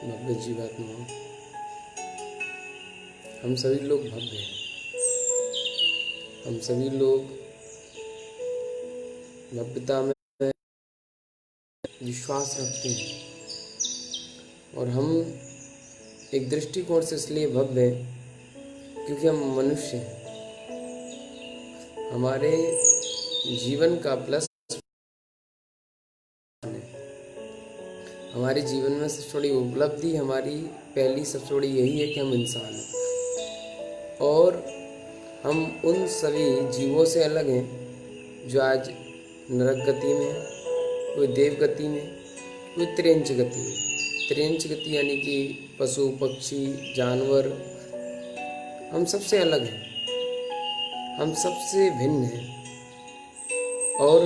भव्य जीवात्मा, हम सभी लोग भव्य हैं। हम सभी लोग भव्यता में विश्वास रखते हैं और हम एक दृष्टिकोण से इसलिए भव्य हैं क्योंकि हम मनुष्य हैं। हमारे जीवन का प्लस हमारे जीवन में सबसे बड़ी उपलब्धि, हमारी पहली सबसे बड़ी यही है कि हम इंसान हैं और हम उन सभी जीवों से अलग हैं जो आज नरक गति में है, कोई देव गति में, कोई त्रियंच गति में। त्रियंच गति यानी कि पशु पक्षी जानवर, हम सबसे अलग हैं, हम सबसे भिन्न हैं और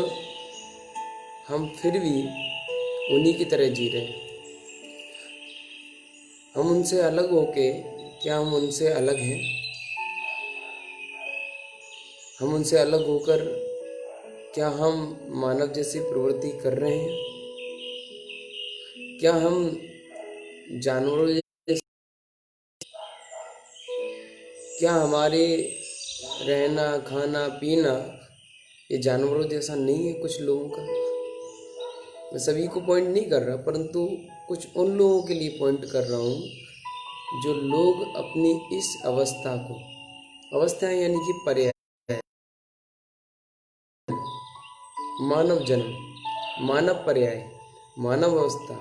हम फिर भी उन्हीं की तरह जी रहे हैं। हम उनसे अलग होके, क्या हम उनसे अलग हैं? हम उनसे अलग होकर क्या हम मानव जैसी प्रवृत्ति कर रहे हैं? क्या हम जानवरों जैसे, क्या हमारे रहना खाना पीना ये जानवरों जैसा नहीं है कुछ लोगों का? मैं सभी को पॉइंट नहीं कर रहा, परंतु कुछ उन लोगों के लिए पॉइंट कर रहा हूँ जो लोग अपनी इस अवस्था को, अवस्था यानी कि पर्याय, मानव जन्म, मानव पर्याय, मानव अवस्था,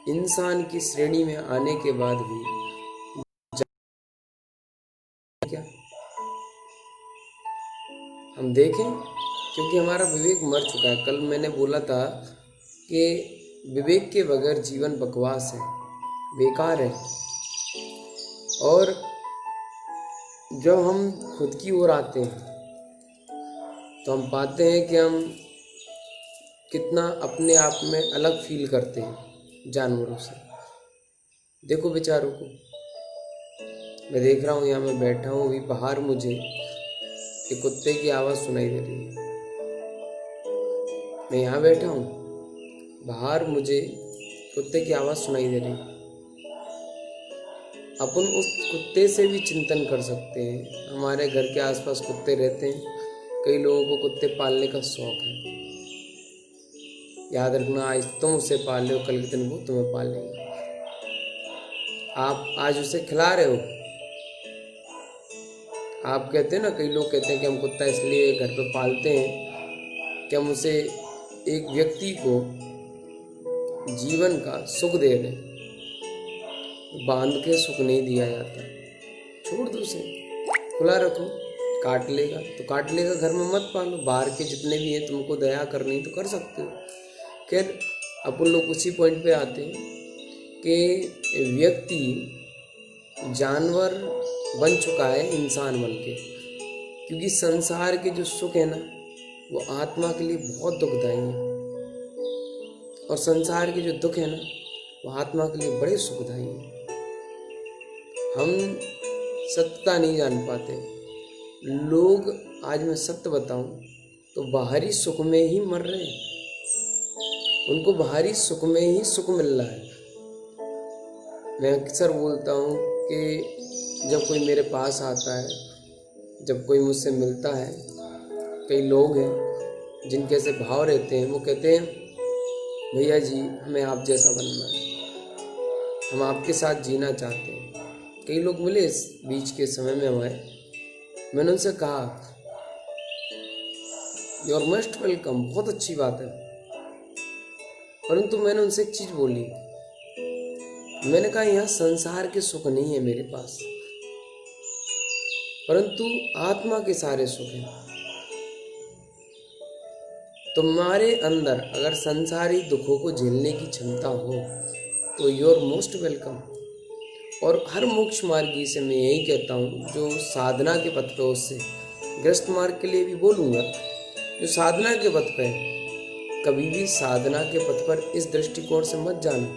इंसान की श्रेणी में आने के बाद भी क्या हम देखें, क्योंकि हमारा विवेक मर चुका है। कल मैंने बोला था कि विवेक के बगैर जीवन बकवास है, बेकार है। और जब हम खुद की ओर आते हैं तो हम पाते हैं कि हम कितना अपने आप में अलग फील करते हैं जानवरों से। देखो बेचारों को, मैं देख रहा हूँ, यहाँ मैं बैठा हूँ, अभी बाहर मुझे एक कुत्ते की आवाज़ सुनाई दे रही है। मैं यहाँ बैठा हूँ, बाहर मुझे कुत्ते की आवाज़ सुनाई दे रही है। अपन उस कुत्ते से भी चिंतन कर सकते हैं। हमारे घर के आसपास कुत्ते रहते हैं, कई लोगों को कुत्ते पालने का शौक है। याद रखना, आज तुम उसे पाल रहे हो, कल के दिन वो तुम्हें पाल लेंगे। आप आज उसे खिला रहे हो, आप कहते हैं ना, कई लोग कहते हैं कि हम कुत्ता इसलिए घर पे पालते हैं कि हम उसे, एक व्यक्ति को जीवन का सुख दे रहे हैं। बांध के सुख नहीं दिया जाता, छोड़ दो उसे, खुला रखो। काट लेगा तो काट लेगा, घर में मत पालो। बाहर के जितने भी हैं, तुमको दया करनी तो कर सकते हो। खैर, अपन लोग उसी पॉइंट पे आते हैं कि व्यक्ति जानवर बन चुका है इंसान बन के, क्योंकि संसार के जो सुख है ना, वो आत्मा के लिए बहुत दुखदायी है और संसार के जो दुख है ना, वो आत्मा के लिए बड़े सुखदायी हैं। हम सत्यता नहीं जान पाते लोग। आज मैं सत्य बताऊं तो बाहरी सुख में ही मर रहे हैं, उनको बाहरी सुख में ही सुख मिल रहा है। मैं अक्सर बोलता हूं कि जब कोई मेरे पास आता है, जब कोई मुझसे मिलता है, कई लोग हैं जिनके ऐसे भाव रहते हैं, वो कहते हैं भैया जी हमें आप जैसा बनना है, हम आपके साथ जीना चाहते हैं। कई लोग मिले इस बीच के समय में हमारे, मैंने उनसे कहा यू आर मोस्ट वेलकम, बहुत अच्छी बात है, परंतु मैंने उनसे एक चीज बोली, मैंने कहा यहाँ संसार के सुख नहीं है मेरे पास, परंतु आत्मा के सारे सुख हैं। तुम्हारे अंदर अगर संसारी दुखों को झेलने की क्षमता हो तो यू आर मोस्ट वेलकम। और हर मोक्ष मार्गी से मैं यही कहता हूँ, जो साधना के पथ पे, उससे ग्रस्त मार्ग के लिए भी बोलूँगा, जो साधना के पथ पे है, कभी भी साधना के पथ पर इस दृष्टिकोण से मत जाना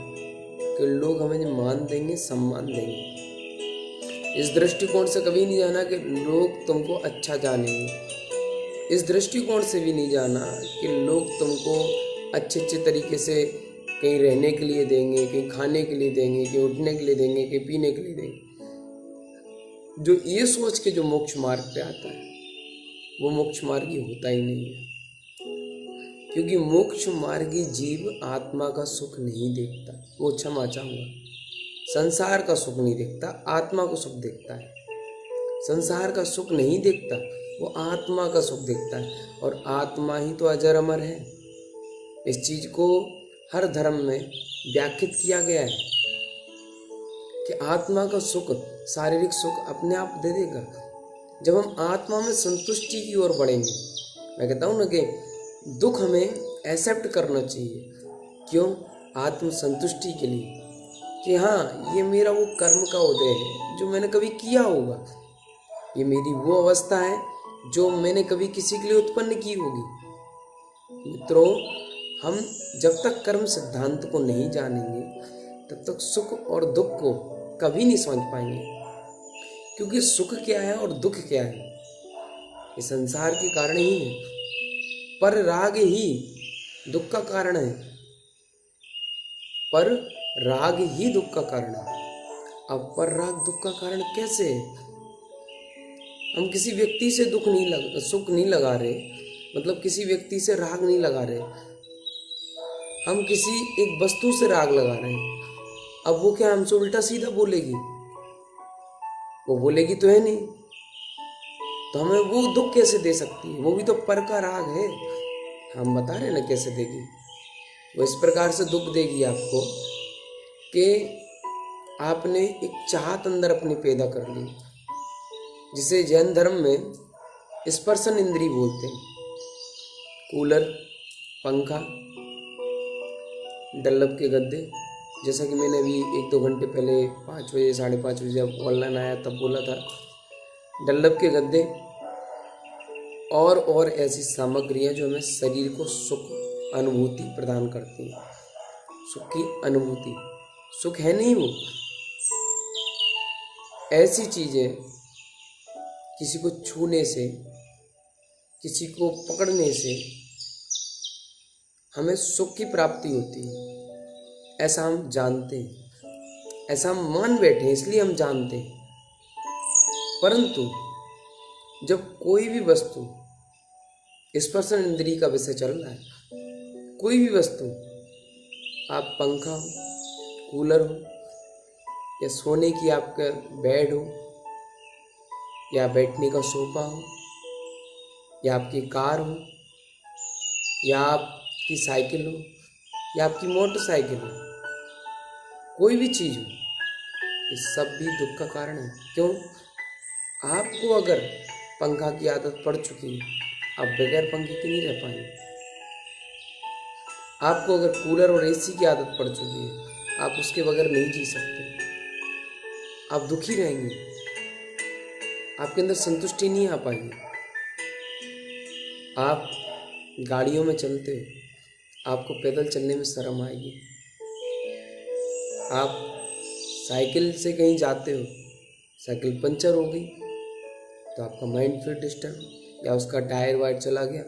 कि लोग हमें मान देंगे, सम्मान देंगे। इस दृष्टिकोण से कभी नहीं जाना कि लोग तुमको अच्छा जानेंगे। इस दृष्टिकोण से भी नहीं जाना कि लोग तुमको अच्छे तरीके से कहीं रहने के लिए देंगे, कहीं खाने के लिए देंगे, कहीं उठने के लिए देंगे, कहीं पीने के लिए देंगे। जो ये सोच के जो मोक्ष मार्ग पे आता है वो मोक्ष मार्गी होता ही नहीं है, क्योंकि मोक्ष मार्गी जीव आत्मा का सुख नहीं देखता। वो क्षमा चाहूंगा, संसार का सुख नहीं देखता, आत्मा को सुख देखता है। संसार का सुख नहीं देखता, वो आत्मा का सुख देखता है। और आत्मा ही तो अजर अमर है। इस चीज को हर धर्म में व्याख्यात किया गया है कि आत्मा का सुख, शारीरिक सुख अपने आप दे देगा जब हम आत्मा में संतुष्टि की ओर बढ़ेंगे। मैं कहता हूँ ना कि दुख हमें एक्सेप्ट करना चाहिए। क्यों? आत्म संतुष्टि के लिए, कि हाँ ये मेरा वो कर्म का उदय है जो मैंने कभी किया होगा, ये मेरी वो अवस्था है जो मैंने कभी किसी के लिए उत्पन्न की होगी। मित्रों, हम जब तक कर्म सिद्धांत को नहीं जानेंगे तब तक सुख और दुख को कभी नहीं समझ पाएंगे। क्योंकि सुख क्या है और दुख क्या है, ये संसार के कारण ही है। पर राग ही दुख का कारण है, पर राग ही दुख का कारण है। अब पर राग दुख का कारण कैसे है? हम किसी व्यक्ति से सुख नहीं लगा रहे, मतलब किसी व्यक्ति से राग नहीं लगा रहे, हम किसी एक वस्तु से राग लगा रहे हैं। अब वो क्या हमसे उल्टा सीधा बोलेगी? वो बोलेगी तो है नहीं, तो हमें वो दुख कैसे दे सकती है? वो भी तो पर का राग है। हम बता रहे ना कैसे देगी। वो इस प्रकार से दुख देगी आपको कि आपने एक चाहत अंदर अपनी पैदा कर ली, जिसे जैन धर्म में स्पर्शन इंद्री बोलते हैं। कूलर, पंखा, डल्लब के गद्दे, जैसा कि मैंने अभी 1-2 घंटे पहले 5 बजे 5:30 बजे जब ऑनलाइन आया तब बोला था, डल्लब के गद्दे और ऐसी सामग्रियां जो हमें शरीर को सुख अनुभूति प्रदान करती हैं। सुख की अनुभूति, सुख है नहीं वो, ऐसी चीजें किसी को छूने से, किसी को पकड़ने से हमें सुख की प्राप्ति होती है, ऐसा हम जानते हैं, ऐसा हम मान बैठे हैं, इसलिए हम जानते हैं। परंतु जब कोई भी वस्तु, स्पर्शन इंद्रिय का विषय चल रहा है, कोई भी वस्तु, आप पंखा हो, कूलर हो, या सोने की आपका बेड हो, या बैठने का सोफा हो, या आपकी कार हो, या आपकी साइकिल हो, या आपकी मोटरसाइकिल हो, कोई भी चीज हो, ये सब भी दुख का कारण है। क्यों? आपको अगर पंखा की आदत पड़ चुकी है, आप बगैर पंखे के नहीं रह पाएंगे। आपको अगर कूलर और एसी की आदत पड़ चुकी है, आप उसके बगैर नहीं जी सकते। आप दुखी रहेंगे, आपके अंदर संतुष्टि नहीं आ पाएगी। आप गाड़ियों में चलते हो, आपको पैदल चलने में शर्म आएगी। आप साइकिल से कहीं जाते हो, साइकिल पंचर हो गई तो आपका माइंड फिर डिस्टर्ब, या उसका टायर वायर चला गया,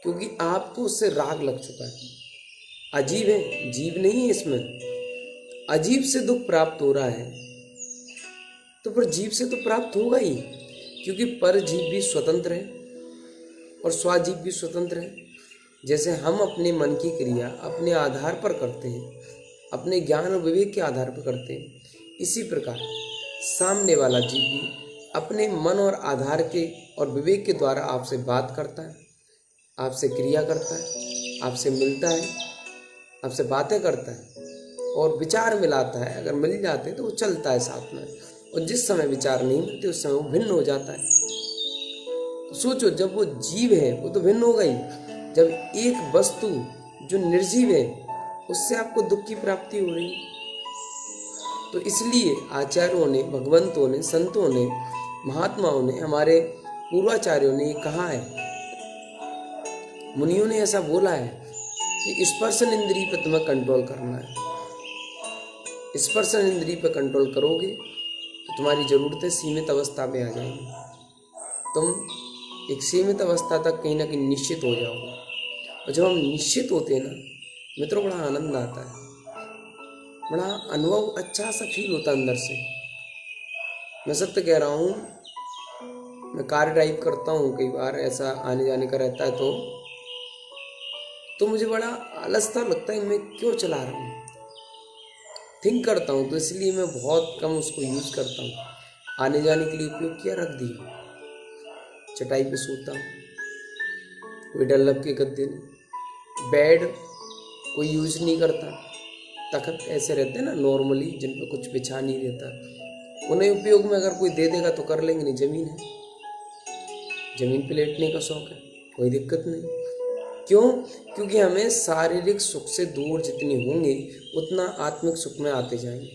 क्योंकि आपको उससे राग लग चुका है। अजीब है, जीव नहीं है इसमें, अजीब से दुख प्राप्त हो रहा है, तो पर जीव से तो प्राप्त होगा ही, क्योंकि पर जीव भी स्वतंत्र है और स्वाजीव भी स्वतंत्र है। जैसे हम अपने मन की क्रिया अपने आधार पर करते हैं, अपने ज्ञान और विवेक के आधार पर करते हैं, इसी प्रकार सामने वाला जीव भी अपने मन और आधार के और विवेक के द्वारा आपसे बात करता है, आपसे क्रिया करता है, आपसे मिलता है, आपसे बातें करता है और विचार मिलाता है। अगर मिल जाते तो वो चलता है साथ में, और जिस समय विचार नहीं मिलते उस समय वो भिन्न हो जाता है। तो सोचो, जब वो जीव है वो तो भिन्न होगा ही, जब एक वस्तु जो निर्जीव है उससे आपको दुख की प्राप्ति हो रही। तो इसलिए आचार्यों ने, भगवंतों ने, संतों ने, महात्माओं ने, हमारे पूर्वाचार्यों ने ये कहा है, मुनियों ने ऐसा बोला है कि स्पर्शन इंद्रिय पर तुम्हें कंट्रोल करना है। स्पर्शन इंद्रिय पर कंट्रोल करोगे तो तुम्हारी जरूरतें सीमित अवस्था में आ जाएंगी, तुम एक सीमित अवस्था तक कहीं ना कहीं निश्चित हो जाओगे। और जब हम निश्चित होते हैं ना मित्रों, बड़ा आनंद आता है। बड़ा अनुभव अच्छा सा फील होता अंदर से। मैं सत्य कह रहा हूँ, मैं कार ड्राइव करता हूँ, कई बार ऐसा आने जाने का रहता है तो मुझे बड़ा आलस सा लगता है, मैं क्यों चला रहा हूँ, थिंक करता हूँ। तो इसलिए मैं बहुत कम उसको यूज़ करता हूँ। आने जाने के लिए उपयोग किया, रख दिया, चटाई पे सोता हूँ, कोई डल्लब के गद्दे नहीं, बेड कोई यूज नहीं करता। तखत ऐसे रहते हैं ना नॉर्मली, जिन पर कुछ बिछा नहीं रहता, उन्हें उपयोग में अगर कोई दे देगा तो कर लेंगे, नहीं ज़मीन है, ज़मीन पे लेटने का शौक है, कोई दिक्कत नहीं। क्यों? क्योंकि हमें शारीरिक सुख से दूर जितनी होंगे उतना आत्मिक सुख में आते जाएंगे।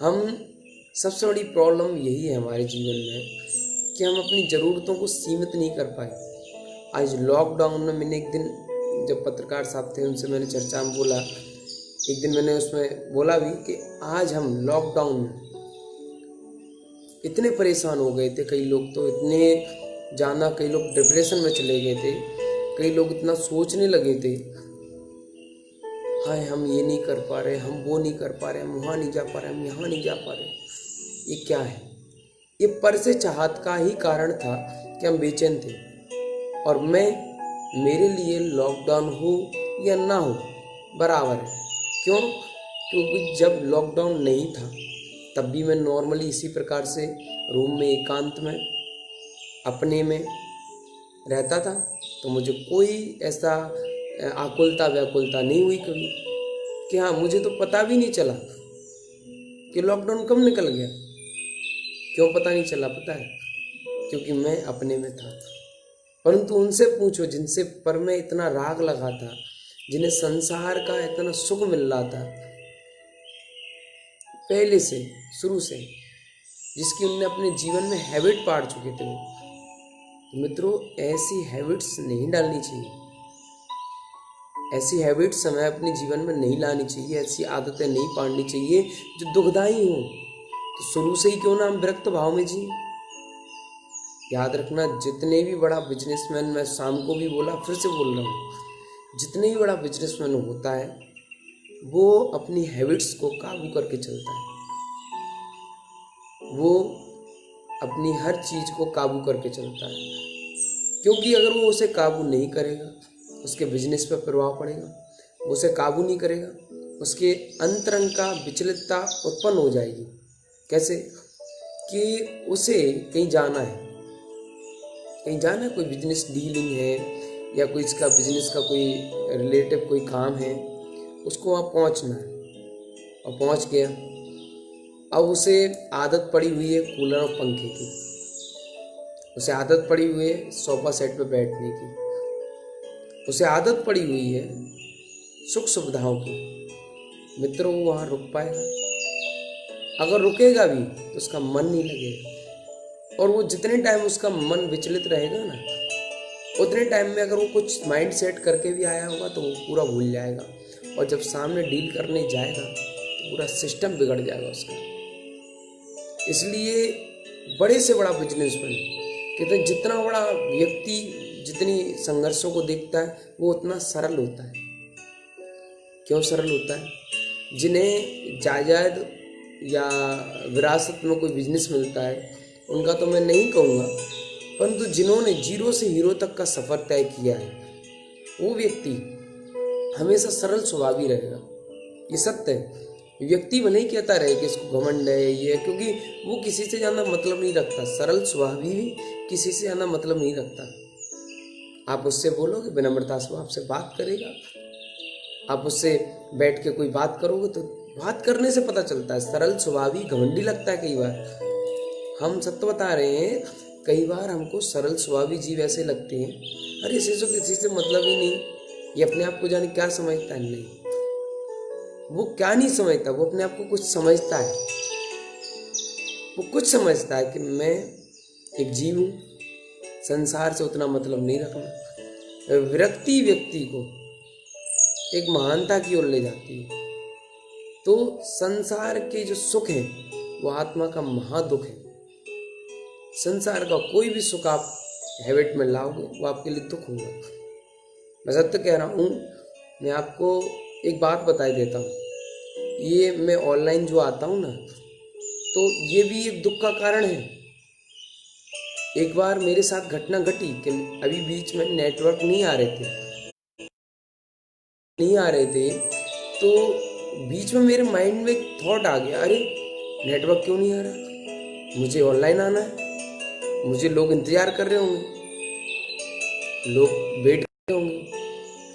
हम सबसे बड़ी प्रॉब्लम यही है हमारे जीवन में कि हम अपनी ज़रूरतों को सीमित नहीं कर पाए। आज लॉकडाउन में मैंने एक दिन, जब पत्रकार साहब थे उनसे मैंने चर्चा में बोला, एक दिन मैंने उसमें बोला भी कि आज हम लॉकडाउन में इतने परेशान हो गए थे, कई लोग तो इतने जाना, कई लोग डिप्रेशन में चले गए थे, कई लोग इतना सोचने लगे थे, हाय हम ये नहीं कर पा रहे, हम वो नहीं कर पा रहे, हम वहाँ नहीं जा पा रहे, हम यहाँ नहीं जा पा रहे, ये क्या है? ये पर से चाहत का ही कारण था कि हम बेचैन थे। और मेरे लिए लॉकडाउन हो या ना हो बराबर है। क्यों? क्योंकि जब लॉकडाउन नहीं था तब भी मैं नॉर्मली इसी प्रकार से रूम में एकांत में अपने में रहता था, तो मुझे कोई ऐसा आकुलता व्याकुलता नहीं हुई कभी कि हाँ, मुझे तो पता भी नहीं चला कि लॉकडाउन कब निकल गया। क्यों पता नहीं चला? पता है, क्योंकि मैं अपने में था। परंतु उनसे पूछो जिनसे पर में इतना राग लगा था, जिन्हें संसार का इतना सुख मिल रहा था पहले से, शुरू से, जिसकी उनने अपने जीवन में हैबिट पाड़ चुके थे। तो मित्रों, ऐसी हैबिट्स नहीं डालनी चाहिए, ऐसी हैबिट्स हमें अपने जीवन में नहीं लानी चाहिए, ऐसी आदतें नहीं पाड़नी चाहिए जो दुखदाई हों। तो शुरू से ही क्यों ना हम विरक्त भाव में जिए। याद रखना, जितने भी बड़ा बिजनेसमैन, मैं शाम को भी बोला, फिर से बोल रहा हूँ, जितने भी बड़ा बिजनेसमैन होता है वो अपनी हैबिट्स को काबू करके चलता है, वो अपनी हर चीज़ को काबू करके चलता है। क्योंकि अगर वो उसे काबू नहीं करेगा उसके बिजनेस पर प्रभाव पड़ेगा, वो उसे काबू नहीं करेगा उसके अंतरंग का विचलितता उत्पन्न हो जाएगी। कैसे? कि उसे कहीं जाना है, कोई बिजनेस डीलिंग है या कोई इसका बिजनेस का कोई रिलेटिव कोई काम है, उसको वहाँ पहुँचना है, और पहुँच गया। अब उसे आदत पड़ी हुई है कूलर और पंखे की, उसे आदत पड़ी हुई है सोफा सेट पे बैठने की, उसे आदत पड़ी हुई है सुख सुविधाओं की। मित्रों, वो वहाँ रुक पाएगा? अगर रुकेगा भी तो उसका मन नहीं लगेगा, और वो जितने टाइम उसका मन विचलित रहेगा ना, उतने टाइम में अगर वो कुछ माइंड सेट करके भी आया होगा तो वो पूरा भूल जाएगा, और जब सामने डील करने जाएगा तो पूरा सिस्टम बिगड़ जाएगा उसका। इसलिए बड़े से बड़ा बिजनेसमैन कहते हैं, जितना बड़ा व्यक्ति जितनी संघर्षों को देखता है वो उतना सरल होता है। क्यों सरल होता है? जिन्हें जायदाद या विरासत में कोई बिजनेस मिलता है उनका तो मैं नहीं कहूँगा, परंतु जिन्होंने जीरो से हीरो तक का सफ़र तय किया है वो व्यक्ति हमेशा सरल स्वभावी रहेगा। ये सत्य है। व्यक्ति भले ही कहता रहे कि इसको घमंड है, ये है, क्योंकि वो किसी से ज़्यादा मतलब नहीं रखता। सरल स्वभावी भी किसी से ज़्यादा मतलब नहीं रखता। आप उससे बोलोगे, विनम्रता से आपसे बात करेगा। आप उससे बैठ के कोई बात करोगे तो बात करने से पता चलता है। सरल स्वभावी घमंडी लगता है कई बार। हम सत्य बता रहे हैं, कई बार हमको सरल स्वभावी जीव ऐसे लगते हैं, अरे इसे तो किसी से मतलब ही नहीं, ये अपने आप को जाने क्या समझता है। नहीं, वो क्या नहीं समझता, वो अपने आप को कुछ समझता है। वो कुछ समझता है कि मैं एक जीव हूँ, संसार से उतना मतलब नहीं रखना। विरक्ति व्यक्ति को एक महानता की ओर ले जाती है। तो संसार के जो सुख है वो आत्मा का महादुख है। संसार का कोई भी सुख आप हैबिट में लाओगे वो आपके लिए दुख होगा। मैं सत्य कह रहा हूँ। मैं आपको एक बात बताई देता हूँ। ये मैं ऑनलाइन जो आता हूँ ना, तो ये भी एक दुख का कारण है। एक बार मेरे साथ घटना घटी कि अभी बीच में नेटवर्क नहीं आ रहे थे, तो बीच में मेरे माइंड में एक थॉट आ गया, अरे नेटवर्क क्यों नहीं आ रहा, मुझे ऑनलाइन आना है, मुझे लोग इंतजार कर रहे होंगे, लोग वेट कर रहे होंगे।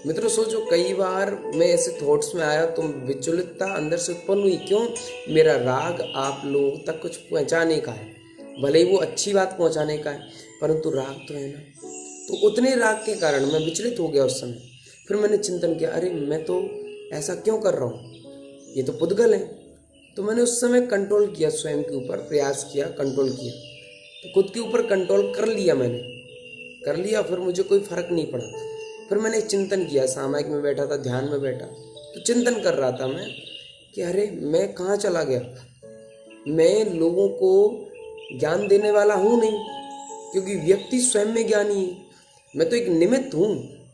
मित्रों सोचो, कई बार मैं ऐसे थॉट्स में आया तो विचलितता अंदर से उत्पन्न हुई। क्यों? मेरा राग आप लोगों तक कुछ पहुंचाने का है, भले ही वो अच्छी बात पहुंचाने का है, परंतु राग तो है ना। तो उतने राग के कारण मैं विचलित हो गया उस समय। फिर मैंने चिंतन किया, अरे मैं तो ऐसा क्यों कर रहा हूँ, ये तो पुद्गल है। तो मैंने उस समय कंट्रोल किया, स्वयं के ऊपर प्रयास किया, कंट्रोल किया, तो खुद के ऊपर कंट्रोल कर लिया, मैंने कर लिया। फिर मुझे कोई फर्क नहीं पड़ा। फिर मैंने चिंतन किया, सामायिक में बैठा था, ध्यान में बैठा, तो चिंतन कर रहा था मैं कि अरे मैं कहाँ चला गया, मैं लोगों को ज्ञान देने वाला हूँ नहीं, क्योंकि व्यक्ति स्वयं में ज्ञानी है। मैं तो एक निमित्त हूँ,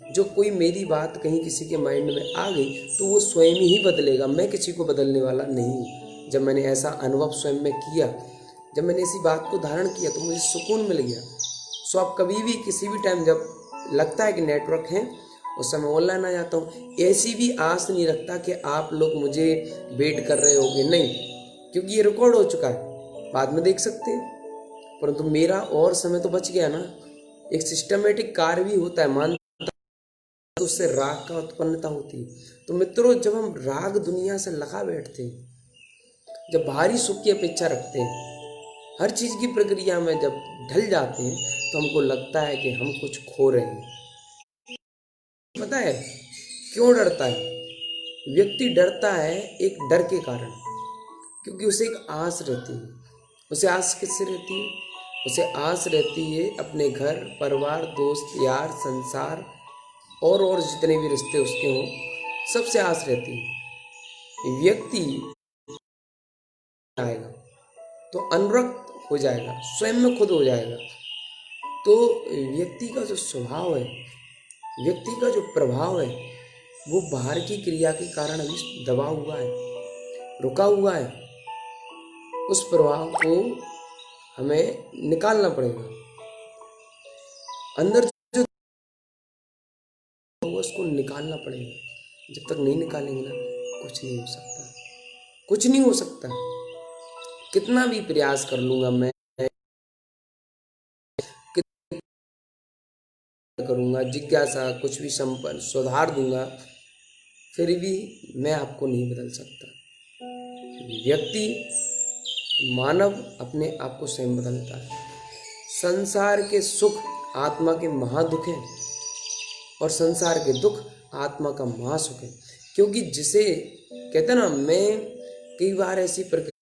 जो कोई मेरी बात कहीं किसी के माइंड में आ गई तो वो स्वयं ही बदलेगा, मैं किसी को बदलने वाला नहीं हूँ। जब मैंने ऐसा अनुभव स्वयं में किया, जब मैंने इसी बात को धारण किया, तो मुझे सुकून मिल गया। सो आप कभी भी किसी भी टाइम जब लगता है कि नेटवर्क है, उस समय ऑनलाइन आ जाता हूँ। ऐसी भी आस नहीं रखता कि आप लोग मुझे वेट कर रहे होगे, नहीं, क्योंकि ये रिकॉर्ड हो चुका है, बाद में देख सकते हैं। परंतु मेरा और समय तो बच गया ना। एक सिस्टमेटिक कार्य भी होता है, मान, तो उससे राग का उत्पन्नता होती है। तो मित्रों, जब हम राग दुनिया से लगा बैठते हैं, जब भारी सुख की अपेक्षा रखते हैं, हर चीज की प्रक्रिया में जब ढल जाते हैं, तो हमको लगता है कि हम कुछ खो रहे हैं। पता है क्यों डरता है? व्यक्ति डरता है एक डर के कारण, क्योंकि उसे एक आस रहती है। उसे आस किससे रहती है? उसे आस रहती है अपने घर परिवार, दोस्त यार, संसार और जितने भी रिश्ते उसके हों, सबसे आस रहती है। व्यक्ति आएगा तो अनुरक्त हो जाएगा, स्वयं में खुद हो जाएगा। तो व्यक्ति का जो स्वभाव है, व्यक्ति का जो प्रभाव है, वो बाहर की क्रिया के कारण अभी दबा हुआ है, रुका हुआ है। उस प्रभाव को हमें निकालना पड़ेगा। अंदर जो होगा उसको निकालना पड़ेगा। जब तक नहीं निकालेंगे ना, कुछ नहीं हो सकता, कुछ नहीं हो सकता। कितना भी प्रयास कर लूंगा मैं, करूंगा जिज्ञासा, कुछ भी संपन्न सुधार दूंगा, फिर भी मैं आपको नहीं बदल सकता। व्यक्ति, मानव अपने आप को स्वयं बदलता है। संसार के सुख आत्मा के महादुख हैं, और संसार के दुख आत्मा का महासुख है। क्योंकि जिसे कहते ना, मैं कई बार ऐसी प्रक्रिया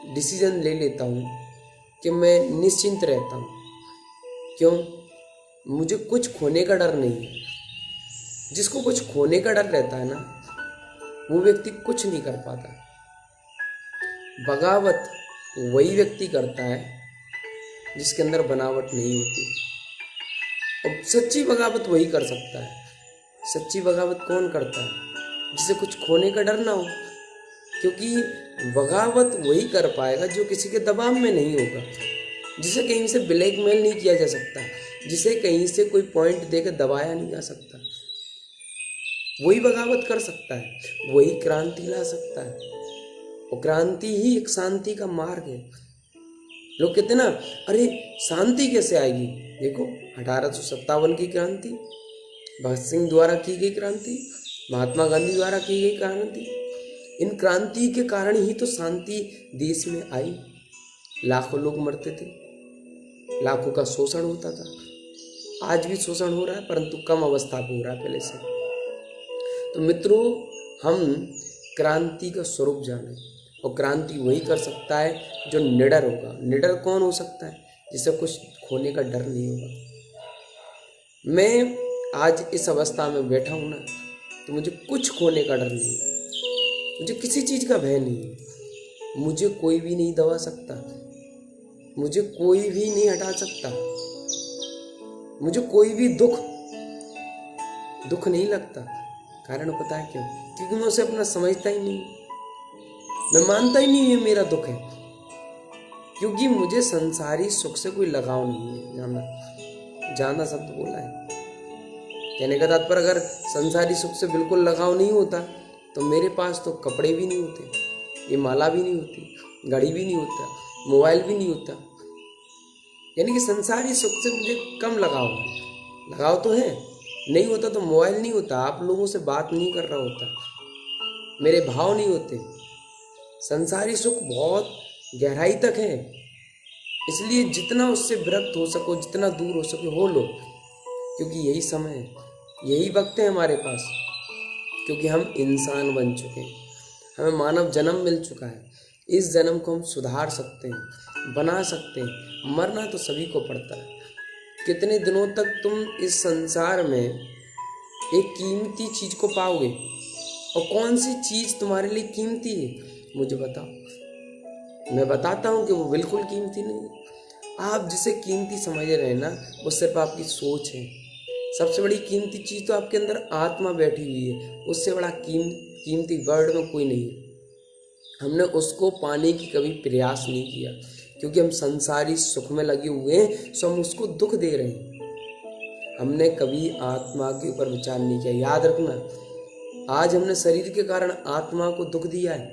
डिसीजन ले लेता हूँ कि मैं निश्चिंत रहता हूँ। क्यों? मुझे कुछ खोने का डर नहीं है। जिसको कुछ खोने का डर रहता है ना, वो व्यक्ति कुछ नहीं कर पाता। बगावत वही व्यक्ति करता है जिसके अंदर बनावट नहीं होती। और सच्ची बगावत वही कर सकता है। सच्ची बगावत कौन करता है? जिसे कुछ खोने का डर ना हो। क्योंकि बगावत वही कर पाएगा जो किसी के दबाव में नहीं होगा, जिसे कहीं से ब्लैकमेल नहीं किया जा सकता, जिसे कहीं से कोई पॉइंट देकर दबाया नहीं जा सकता। वही बगावत कर सकता है, वही क्रांति ला सकता है। और क्रांति ही एक शांति का मार्ग है। लोग कहते ना, अरे शांति कैसे आएगी? देखो, 1857 की क्रांति, भगत सिंह द्वारा की गई क्रांति, महात्मा गांधी द्वारा की गई क्रांति, इन क्रांति के कारण ही तो शांति देश में आई। लाखों लोग मरते थे, लाखों का शोषण होता था। आज भी शोषण हो रहा है, परंतु कम अवस्था पे हो रहा है पहले से। तो मित्रों, हम क्रांति का स्वरूप जाने, और क्रांति वही कर सकता है जो निडर होगा। निडर कौन हो सकता है? जिसे कुछ खोने का डर नहीं होगा। मैं आज इस अवस्था में बैठा हूं ना, तो मुझे कुछ खोने का डर नहीं है, मुझे किसी चीज का भय नहीं है। मुझे कोई भी नहीं दबा सकता, मुझे कोई भी नहीं हटा सकता, मुझे कोई भी दुख दुख नहीं लगता। कारण पता है क्यों? क्योंकि मैं उसे अपना समझता ही नहीं, मैं मानता ही नहीं ये मेरा दुख है, क्योंकि मुझे संसारी सुख से कोई लगाव नहीं है। जाना शब्द बोला है, कहने का तात्पर्य अगर संसारी सुख से बिल्कुल लगाव नहीं होता तो मेरे पास तो कपड़े भी नहीं होते, ये माला भी नहीं होती, घड़ी भी नहीं होता, मोबाइल भी नहीं होता। यानी कि संसारी सुख से मुझे कम लगाव है। लगाव तो है, नहीं होता तो मोबाइल नहीं होता, आप लोगों से बात नहीं कर रहा होता, मेरे भाव नहीं होते। संसारी सुख बहुत गहराई तक है, इसलिए जितना उससे विरक्त हो सको, जितना दूर हो सके हो लो, क्योंकि यही समय है, यही वक्त है हमारे पास। क्योंकि हम इंसान बन चुके हैं, हमें मानव जन्म मिल चुका है। इस जन्म को हम सुधार सकते हैं, बना सकते हैं। मरना तो सभी को पड़ता है। कितने दिनों तक तुम इस संसार में एक कीमती चीज को पाओगे? और कौन सी चीज तुम्हारे लिए कीमती है, मुझे बताओ। मैं बताता हूँ कि वो बिल्कुल कीमती नहीं है। आप जिसे कीमती समझ रहे हैं ना, वो सिर्फ आपकी सोच है। सबसे बड़ी कीमती चीज तो आपके अंदर आत्मा बैठी हुई है, उससे बड़ा कीमती वर्ल्ड में कोई नहीं है। हमने उसको पाने की कभी प्रयास नहीं किया, क्योंकि हम संसारी सुख में लगे हुए हैं, सो हम उसको दुख दे रहे हैं। हमने कभी आत्मा के ऊपर विचार नहीं किया। याद रखना, आज हमने शरीर के कारण आत्मा को दुख दिया है,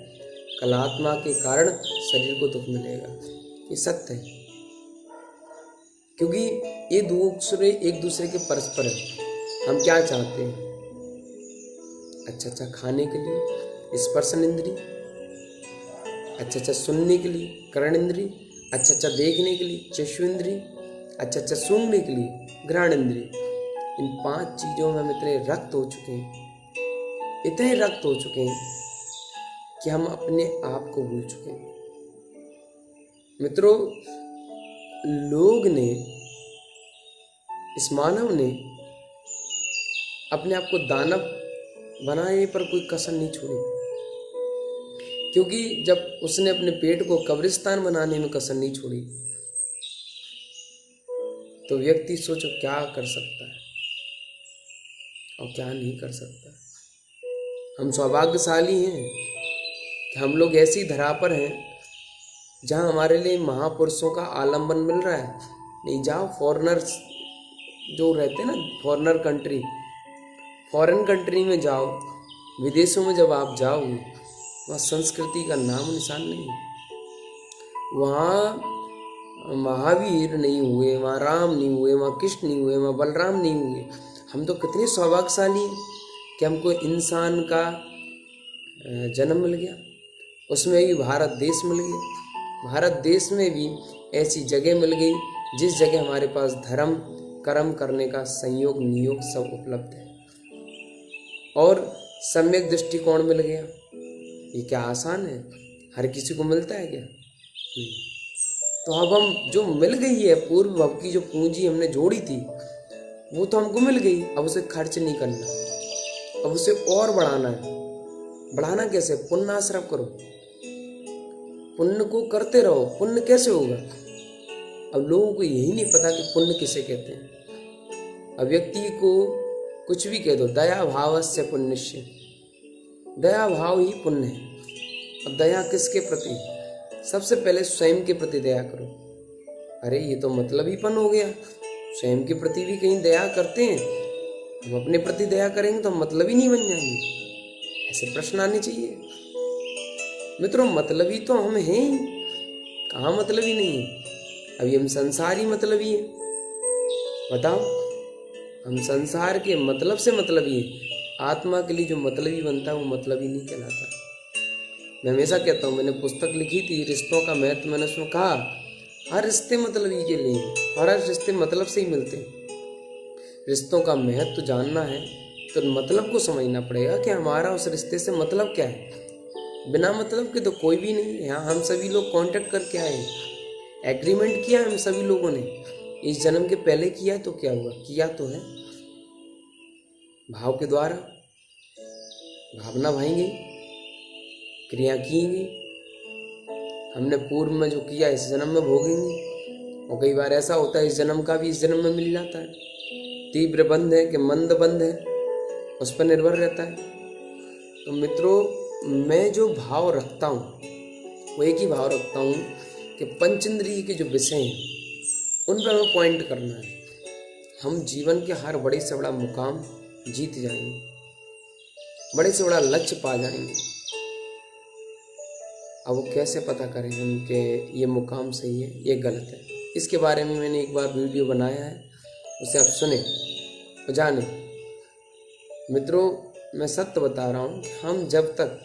कल आत्मा के कारण शरीर को दुख मिलेगा। ये सत्य है, क्योंकि ये एक दूसरे के परस्पर है। हम क्या चाहते हैं? अच्छा अच्छा खाने के लिए स्पर्शन इंद्री, अच्छा अच्छा सुनने के लिए कर्ण इंद्री, अच्छा अच्छा देखने के लिए चक्षु इंद्री, अच्छा अच्छा सूंघने के लिए घ्राण इंद्री। इन 5 चीजों में हम इतने रक्त हो चुके हैं, इतने रक्त हो चुके हैं कि हम अपने आप को भूल चुके हैं। मित्रों, लोग ने, इस मानव ने अपने आप को दानव बनाने पर कोई कसर नहीं छोड़ी, क्योंकि जब उसने अपने पेट को कब्रिस्तान बनाने में कसर नहीं छोड़ी, तो व्यक्ति सोचो क्या कर सकता है और क्या नहीं कर सकता। हम सौभाग्यशाली हैं कि हम लोग ऐसी धरा पर हैं जहां हमारे लिए महापुरुषों का आलंबन मिल रहा है। नहीं, जाओ फॉरेनर्स जो रहते हैं ना, फॉरेन कंट्री में जाओ, विदेशों में जब आप जाओगे, वहाँ संस्कृति का नाम निशान नहीं है। वहाँ महावीर नहीं हुए, वहाँ राम नहीं हुए, वहाँ कृष्ण नहीं हुए, वहाँ बलराम नहीं हुए। हम तो कितने सौभाग्यशाली हैं कि हमको इंसान का जन्म मिल गया, उसमें भी भारत देश मिल गया। भारत देश में भी ऐसी जगह मिल गई जिस जगह हमारे पास धर्म कर्म करने का संयोग नियोग सब उपलब्ध है, और सम्यक दृष्टिकोण मिल गया। ये क्या आसान है? हर किसी को मिलता है क्या? नहीं। तो अब हम जो मिल गई है, पूर्व भव की जो पूंजी हमने जोड़ी थी, वो तो हमको मिल गई। अब उसे खर्च नहीं करना, अब उसे और बढ़ाना है। बढ़ाना कैसे? पुण्याश्रम करो, पुण्य को करते रहो। पुण्य कैसे होगा? अब लोगों को यही नहीं पता कि पुण्य किसे कहते हैं। अब व्यक्ति को कुछ भी कह दो, दया भावस्य पुण्यस्य, दया भाव ही पुण्य है। अब दया किसके प्रति? सबसे पहले स्वयं के प्रति दया करो। अरे ये तो मतलबीपन हो गया, स्वयं के प्रति भी कहीं दया करते हैं, हम अपने प्रति दया करेंगे तो हम मतलबी नहीं बन जाएंगे? ऐसे प्रश्न आने चाहिए। मित्रों, मतलबी तो हम हैं ही, कहाँ मतलबी नहीं है? अभी हम संसारी मतलबी हैं। बताओ, हम संसार के मतलब से मतलबी हैं। आत्मा के लिए जो मतलबी बनता है वो मतलबी नहीं कहलाता। मैं हमेशा कहता हूँ, मैंने पुस्तक लिखी थी रिश्तों का महत्व, मैंने उसमें कहा हर रिश्ते मतलबी के लिए, हर रिश्ते मतलब से ही मिलते हैं। रिश्तों का महत्व जानना है तो मतलब को समझना पड़ेगा कि हमारा उस रिश्ते से मतलब क्या है। बिना मतलब के तो कोई भी नहीं है। यहाँ हम सभी लोग कांटेक्ट करके आए हैं, एग्रीमेंट किया हम सभी लोगों ने। इस जन्म के पहले किया तो क्या हुआ? किया तो है भाव के द्वारा, भावना भाएंगे, क्रिया किएंगे। हमने पूर्व में जो किया इस जन्म में भोगेंगे। और कई बार ऐसा होता है इस जन्म का भी इस जन्म में मिल जाता है। तीव्र बंध है कि मंद बंध है, उस पर निर्भर रहता है। तो मित्रों, मैं जो भाव रखता हूँ वो एक ही भाव रखता हूँ कि पंचेंद्रिय के जो विषय हैं उन पर हमें पॉइंट करना है। हम जीवन के हर बड़े से बड़ा मुकाम जीत जाएंगे, बड़े से बड़ा लक्ष्य पा जाएंगे। अब वो कैसे पता करें हम कि ये मुकाम सही है, ये गलत है? इसके बारे में मैंने एक बार वीडियो बनाया है, उसे आप सुने और जाने। मित्रों, मैं सत्य बता रहा हूँ कि हम जब तक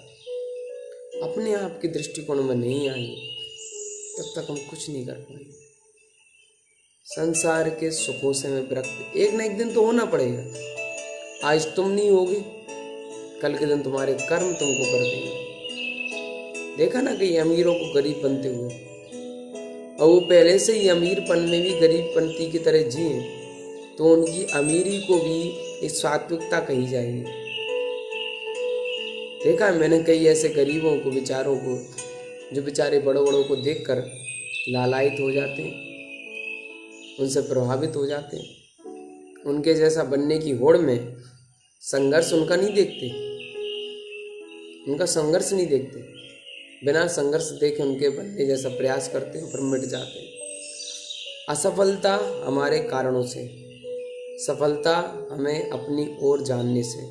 अपने आप के दृष्टिकोण में नहीं आएंगे तब तक हम कुछ नहीं कर पाएंगे। संसार के सुखों से हमें विरक्त एक न एक दिन तो होना पड़ेगा। आज तुम नहीं होगे, कल के दिन तुम्हारे कर्म तुमको कर देंगे। देखा ना कई अमीरों को गरीब बनते हुए, और वो पहले से ही अमीरपन में भी गरीबपंती की तरह जिए, तो उनकी अमीरी को भी एक सात्विकता कही जाएगी। देखा है मैंने कई ऐसे गरीबों को, बेचारों को, जो बेचारे बड़ों बड़ों को देखकर लालायित हो जाते हैं, उनसे प्रभावित हो जाते हैं। उनके जैसा बनने की होड़ में संघर्ष उनका नहीं देखते, उनका संघर्ष नहीं देखते, बिना संघर्ष देखे उनके बनने जैसा प्रयास करते हैं, फिर मिट जाते हैं। असफलता हमारे कारणों से, सफलता हमें अपनी ओर जानने से।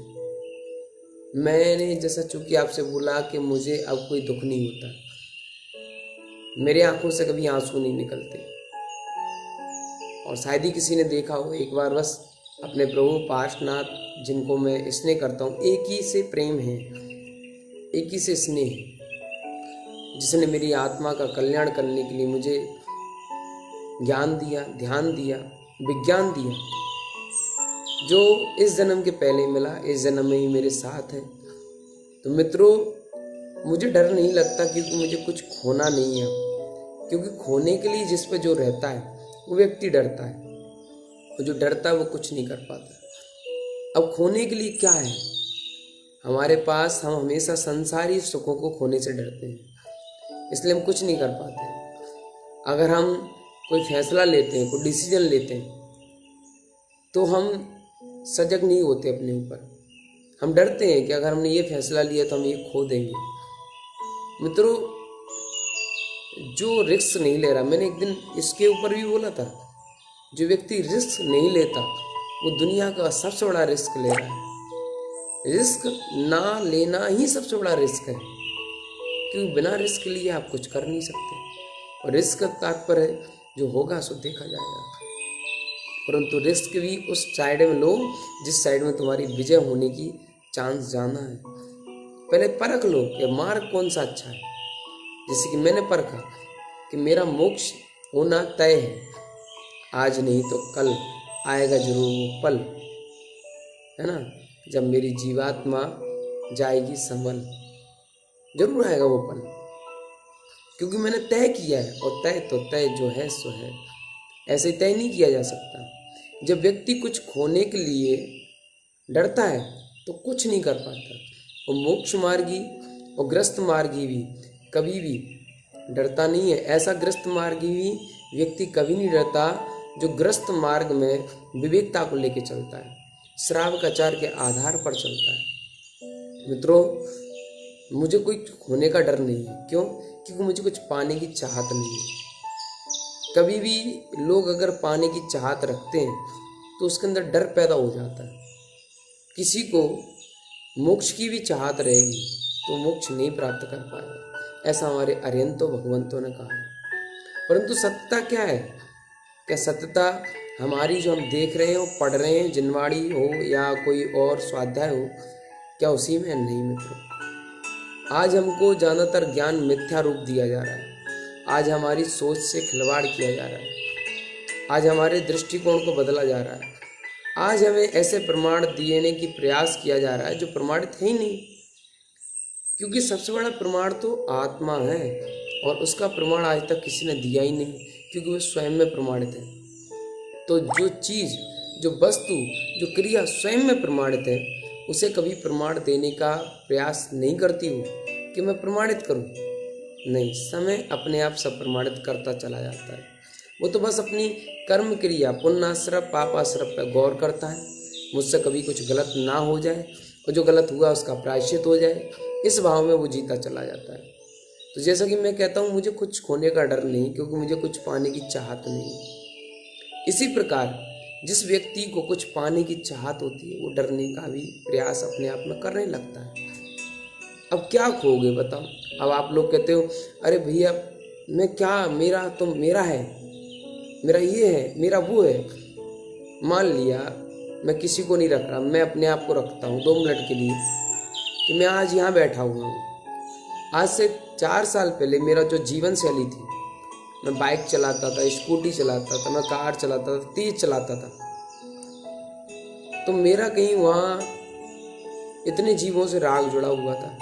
मैंने जैसा चूंकि आपसे बोला कि मुझे अब कोई दुख नहीं होता, मेरे आंखों से कभी आंसू नहीं निकलते। और शायद ही किसी ने देखा हो, एक बार बस अपने प्रभु पार्श्वनाथ जिनको मैं स्नेह करता हूँ, एक ही से प्रेम है, एक ही से स्नेह है, जिसने मेरी आत्मा का कल्याण करने के लिए मुझे ज्ञान दिया, ध्यान दिया, विज्ञान दिया, जो इस जन्म के पहले मिला, इस जन्म में ही मेरे साथ है। तो मित्रों, मुझे डर नहीं लगता, क्योंकि मुझे कुछ खोना नहीं है। क्योंकि खोने के लिए जिस पे जो रहता है वो व्यक्ति डरता है, और जो डरता है वो कुछ नहीं कर पाता। अब खोने के लिए क्या है हमारे पास? हम हमेशा संसारी सुखों को खोने से डरते हैं, इसलिए हम कुछ नहीं कर पाते। अगर हम कोई फैसला लेते हैं, कोई डिसीजन लेते हैं, तो हम सजग नहीं होते अपने ऊपर। हम डरते हैं कि अगर हमने ये फैसला लिया तो हम ये खो देंगे। मित्रों, जो रिस्क नहीं ले रहा, मैंने एक दिन इसके ऊपर भी बोला था, जो व्यक्ति रिस्क नहीं लेता वो दुनिया का सबसे बड़ा रिस्क ले रहा है। रिस्क ना लेना ही सबसे बड़ा रिस्क है, क्योंकि बिना रिस्क लिए आप कुछ कर नहीं सकते। और रिस्क का तात्पर्य जो होगा सो देखा जाएगा, परंतु रिस्क भी उस साइड में लो जिस साइड में तुम्हारी विजय होने की चांस ज़्यादा है। पहले परख लो कि मार्ग कौन सा अच्छा है। जैसे कि मैंने परखा कि मेरा मोक्ष होना तय है, आज नहीं तो कल आएगा जरूर वो पल, है ना, जब मेरी जीवात्मा जाएगी संभल, जरूर आएगा वो पल, क्योंकि मैंने तय किया है। और तय तो तय जो है सो है, ऐसे तय नहीं किया जा सकता। जब व्यक्ति कुछ खोने के लिए डरता है तो कुछ नहीं कर पाता। और मोक्ष मार्गी और ग्रस्त मार्गी भी कभी भी डरता नहीं है। ऐसा ग्रस्त मार्गी भी व्यक्ति कभी नहीं डरता जो ग्रस्त मार्ग में विवेकता को लेकर चलता है, श्रावकाचार के आधार पर चलता है। मित्रों, मुझे कोई खोने का डर नहीं है। क्यों? क्योंकि मुझे कुछ पाने की चाहत नहीं है। कभी भी लोग अगर पाने की चाहत रखते हैं तो उसके अंदर डर पैदा हो जाता है। किसी को मोक्ष की भी चाहत रहेगी तो मोक्ष नहीं प्राप्त कर पाएगा, ऐसा हमारे अरिहंतों भगवंतों ने कहा है। परंतु सत्यता क्या है? क्या सत्यता हमारी जो हम देख रहे हैं, वो पढ़ रहे हैं, जिनवाड़ी हो या कोई और स्वाध्याय हो, क्या उसी में? नहीं मित्रों, आज हमको ज़्यादातर ज्ञान मिथ्या रूप दिया जा रहा है। आज हमारी सोच से खिलवाड़ किया जा रहा है। आज हमारे दृष्टिकोण को बदला जा रहा है। आज हमें ऐसे प्रमाण देने की प्रयास किया जा रहा है जो प्रमाणित है ही नहीं, क्योंकि सबसे बड़ा प्रमाण तो आत्मा है, और उसका प्रमाण आज तक किसी ने दिया ही नहीं, क्योंकि वह स्वयं में प्रमाणित है। तो जो चीज़, जो वस्तु, जो क्रिया स्वयं में प्रमाणित है, उसे कभी प्रमाण देने का प्रयास नहीं करती हूँ कि मैं प्रमाणित करूँ। नहीं, समय अपने आप सब प्रमाणित करता चला जाता है। वो तो बस अपनी कर्म क्रिया, पुण्याश्रय पापाश्रय पर गौर करता है, मुझसे कभी कुछ गलत ना हो जाए और जो गलत हुआ उसका प्रायश्चित हो जाए, इस भाव में वो जीता चला जाता है। तो जैसा कि मैं कहता हूँ, मुझे कुछ खोने का डर नहीं, क्योंकि मुझे कुछ पाने की चाहत नहीं। इसी प्रकार जिस व्यक्ति को कुछ पाने की चाहत होती है, वो डरने का भी प्रयास अपने आप में करने लगता है। अब क्या खोगे बताओ। अब आप लोग कहते हो, अरे भैया मैं क्या, मेरा तो मेरा है, मेरा ये है, मेरा वो है। मान लिया मैं किसी को नहीं रख रहा, मैं अपने आप को रखता हूँ 2 मिनट के लिए, कि मैं आज यहाँ बैठा हुआ हूँ। आज से 4 साल पहले मेरा जो जीवन शैली थी, मैं बाइक चलाता था, स्कूटी चलाता था, मैं कार चलाता था, तेज चलाता था, तो मेरा कहीं वहाँ इतने जीवों से राग जुड़ा हुआ था,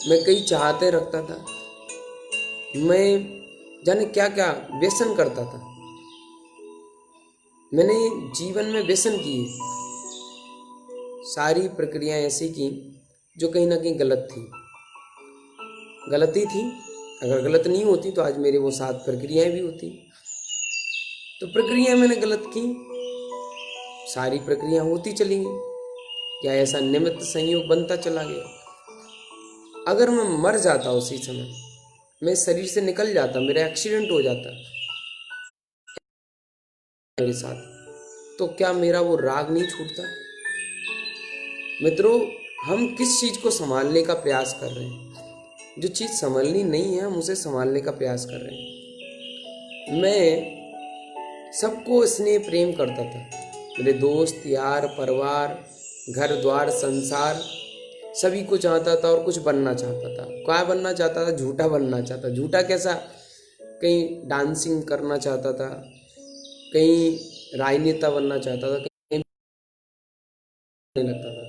मैं कई चाहते रखता था, मैं जाने क्या क्या व्यसन करता था। मैंने जीवन में व्यसन किए, सारी प्रक्रियाएं ऐसी की जो कहीं ना कहीं गलत थी, गलती थी। अगर गलत नहीं होती तो आज मेरे वो 7 प्रक्रियाएं भी होती। तो प्रक्रियाएं मैंने गलत की, सारी प्रक्रिया होती चली गई, या ऐसा निमित्त संयोग बनता चला गया। अगर मैं मर जाता उसी समय, मैं शरीर से निकल जाता, मेरा एक्सीडेंट हो जाता मेरे साथ, तो क्या मेरा वो राग नहीं छूटता? मित्रों, हम किस चीज को संभालने का प्रयास कर रहे हैं? जो चीज संभलनी नहीं है, हम उसे संभालने का प्रयास कर रहे हैं। मैं सबको स्नेह प्रेम करता था, मेरे दोस्त यार परिवार घर द्वार संसार सभी को चाहता था और कुछ बनना चाहता था। क्या बनना चाहता था? झूठा बनना चाहता। झूठा कैसा? कहीं डांसिंग करना चाहता था, कहीं राजनेता बनना चाहता था, कहीं लगता था।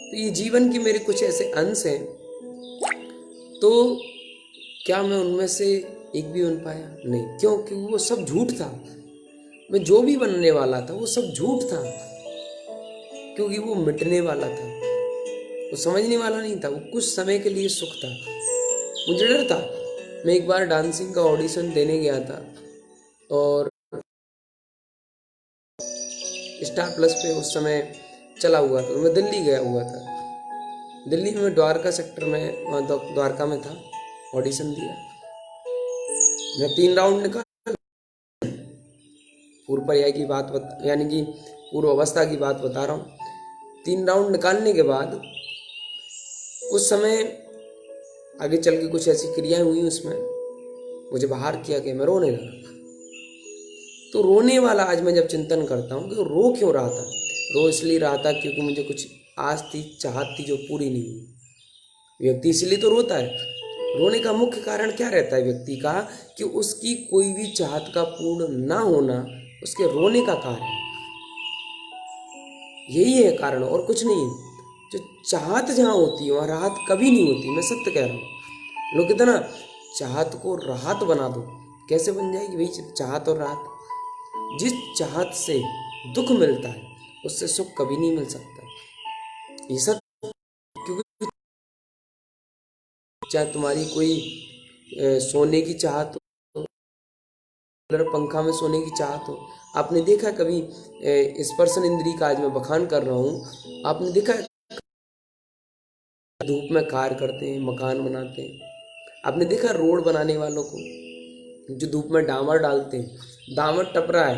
तो ये जीवन के मेरे कुछ ऐसे अंश हैं, तो क्या मैं उनमें से एक भी बन पाया? नहीं। क्यों? क्योंकि वो सब झूठ था। मैं जो भी बनने वाला था वो सब झूठ था, क्योंकि वो मिटने वाला था, वो समझने वाला नहीं था, वो कुछ समय के लिए सुख था। मुझे डर था। मैं एक बार डांसिंग का ऑडिशन देने गया था और स्टार प्लस पे उस समय चला हुआ था, तो मैं दिल्ली गया हुआ था। दिल्ली में द्वारका सेक्टर में, वहाँ द्वारका में था, ऑडिशन दिया। मैं 3 राउंड निकाल, पूर्व पर्याय की बात यानी कि पूर्व अवस्था की बात बता रहा हूँ। 3 राउंड निकालने के बाद कुछ समय आगे चल के कुछ ऐसी क्रियाएं हुई, उसमें मुझे बाहर किया कि मैं रोने लगा। तो रोने वाला आज मैं जब चिंतन करता हूँ कि रो क्यों रहा था, रो इसलिए रहा था क्योंकि मुझे कुछ आस थी, चाहत थी जो पूरी नहीं हुई। व्यक्ति इसलिए तो रोता है। रोने का मुख्य कारण क्या रहता है व्यक्ति का? कि उसकी कोई भी चाहत का पूर्ण ना होना उसके रोने का कारण है। यही है कारण, और कुछ नहीं है। जो चाहत जहाँ होती है वहाँ राहत कभी नहीं होती। मैं सत्य कह रहा हूँ। लोग कहते ना, चाहत को राहत बना दो। कैसे बन जाएगी भाई चाहत और राहत? जिस चाहत से दुख मिलता है उससे सुख कभी नहीं मिल सकता। ये सब क्योंकि चाहे तुम्हारी कोई सोने की चाहत हो, पंखा में सोने की चाहत हो। आपने देखा कभी स्पर्शन इंद्री का आज मैं बखान कर रहा हूँ, आपने देखा धूप में कार्य करते हैं, मकान बनाते हैं। आपने देखा रोड बनाने वालों को जो धूप में डामर डालते हैं, डामर टप रहा है,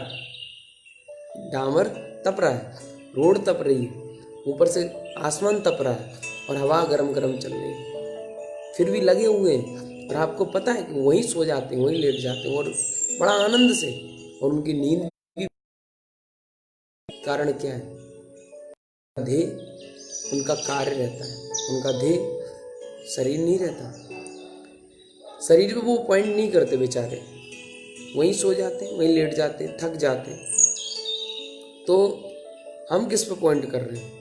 डामर तप रहा है, रोड तप रही है, ऊपर से आसमान तप रहा है और हवा गरम गरम चल रही है, फिर भी लगे हुए हैं। और आपको पता है कि वहीं सो जाते हैं, वहीं लेट जाते हैं और बड़ा आनंद से, और उनकी नींद भी। कारण क्या है? ध्येय उनका कार्य रहता है, उनका ध्येय शरीर नहीं रहता। शरीर पे वो पॉइंट नहीं करते बेचारे, वहीं सो जाते हैं, वहीं लेट जाते हैं, थक जाते हैं। तो हम किस पे पॉइंट कर रहे हैं?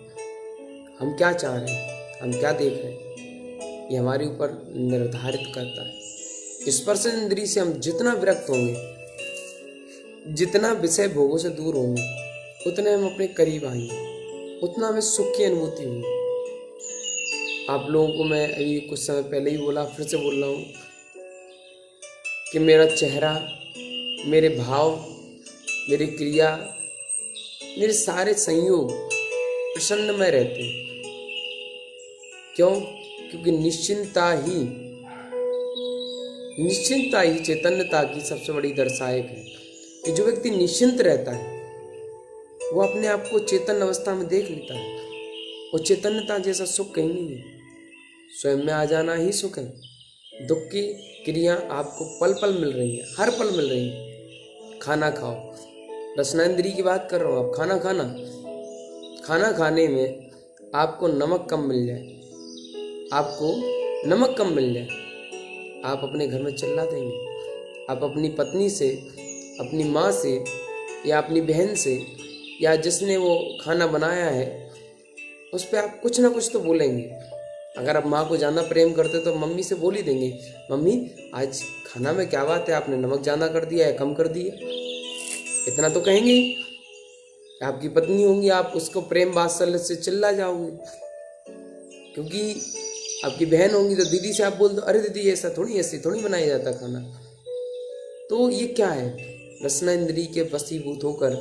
हम क्या चाह रहे हैं? हम क्या देख रहे हैं? ये हमारे ऊपर निर्धारित करता है। स्पर्श इंद्री से हम जितना विरक्त होंगे, जितना विषय भोगों से दूर होंगे, उतने हम अपने करीब आएंगे, उतना हमें सुख की अनुभूति होगी। आप लोगों को मैं अभी कुछ समय पहले ही बोला, फिर से बोल रहा हूँ कि मेरा चेहरा, मेरे भाव, मेरी क्रिया, मेरे सारे संयोग प्रसन्नमय रहते हैं। क्यों? क्योंकि निश्चिंतता ही चैतन्यता की सबसे बड़ी दर्शायक है। कि जो व्यक्ति निश्चिंत रहता है वो अपने आप को चेतन अवस्था में देख लेता है। और चैतन्यता जैसा सुख कहीं नहीं है। स्वयं में आ जाना ही सुख है। दुख की क्रिया आपको पल पल मिल रही है, हर पल मिल रही है। खाना खाओ, रसना इंद्री की बात कर रहा हूँ। आप खाना खाने में आपको नमक कम मिल जाए, आप अपने घर में चिल्ला देंगे। आप अपनी पत्नी से, अपनी माँ से, या अपनी बहन से, या जिसने वो खाना बनाया है उस पर आप कुछ ना कुछ तो बोलेंगे। अगर आप माँ को ज़्यादा प्रेम करते तो मम्मी से बोल ही देंगे, मम्मी आज खाना में क्या बात है, आपने नमक ज़्यादा कर दिया या कम कर दिया। इतना तो कहेंगे ही। आपकी पत्नी होंगी, आप उसको प्रेम वात्सल्य से चिल्ला जाओगे। क्योंकि आपकी बहन होंगी तो दीदी से आप बोल दो, अरे दीदी ऐसे थोड़ी बनाया जाता खाना। तो ये क्या है? रसना इंद्री के वशीभूत होकर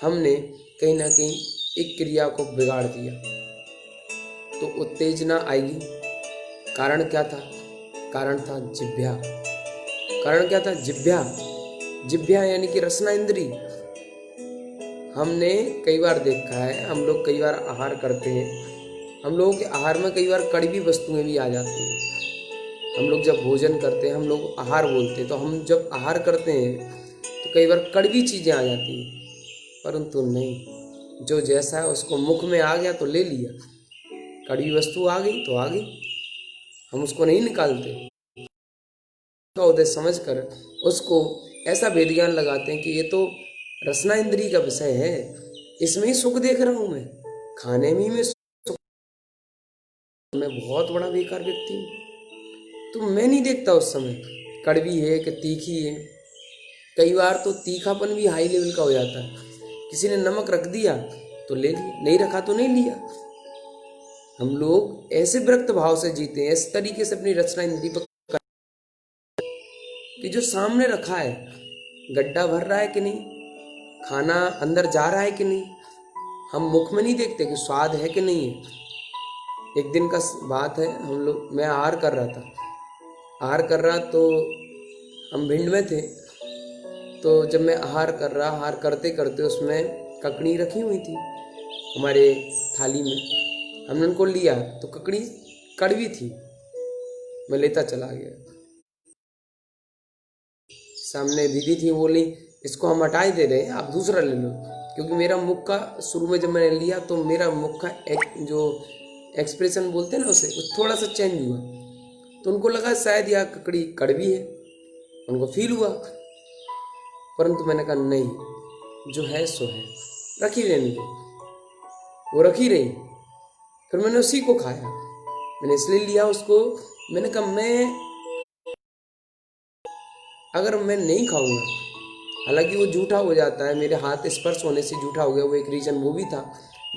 हमने कहीं ना कहीं एक क्रिया को बिगाड़ दिया। तो उत्तेजना आएगी। कारण क्या था? कारण था जिह्वा। कारण क्या था? जिह्वा यानी कि रसना इंद्री। हमने कई बार देखा है, हम लोग कई बार आहार करते हैं, हम लोगों के आहार में कई बार कड़वी वस्तुएं भी आ जाती हैं। हम लोग जब भोजन करते हैं, हम लोग आहार बोलते हैं, तो हम जब आहार करते हैं तो कई बार कड़वी चीज़ें आ जाती हैं। परंतु नहीं, जो जैसा है उसको मुख में आ गया तो ले लिया। कड़वी वस्तु आ गई तो आ गई, हम उसको नहीं निकालते। का उद्देश्य समझकर उसको ऐसा भेद ज्ञान लगाते हैं कि ये तो रसना इंद्री का विषय है, इसमें ही सुख देख रहा हूं मैं, खाने में ही मैं सुख। मैं बहुत बड़ा बेकार व्यक्ति हूँ। तो मैं नहीं देखता उस समय कड़वी है कि तीखी है। कई बार तो तीखापन भी हाई लेवल का हो जाता है। किसी ने नमक रख दिया तो ले लिया, नहीं रखा तो नहीं लिया। हम लोग ऐसे विरक्त भाव से जीते हैं, इस तरीके से अपनी रचना इंद्री पर कि जो सामने रखा है गड्ढा भर रहा है कि नहीं, खाना अंदर जा रहा है कि नहीं, हम मुख में नहीं देखते कि स्वाद है कि नहीं है। एक दिन का बात है, मैं आहार कर रहा तो हम भिंड में थे। तो जब मैं आहार करते करते उसमें ककड़ी रखी हुई थी हमारे थाली में, हमने उनको लिया तो ककड़ी कड़वी थी। मैं लेता चला गया। सामने दीदी थी, बोली इसको हम हटा ही दे रहे हैं, आप दूसरा ले लो। क्योंकि मेरा मुख का शुरू में जब मैंने लिया तो मेरा मुख का जो एक्सप्रेशन बोलते हैं ना उसे, थोड़ा सा चेंज हुआ। तो उनको लगा शायद यह ककड़ी कड़वी है, उनको फील हुआ। परंतु मैंने कहा नहीं, जो है सो है, रखी रहने दो। वो रखी रही। फिर मैंने उसी को खाया। मैंने इसलिए लिया उसको, मैंने कहा अगर मैं नहीं खाऊंगा, हालांकि वो झूठा हो जाता है, मेरे हाथ स्पर्श होने से झूठा हो गया, वो एक रीजन वो भी था।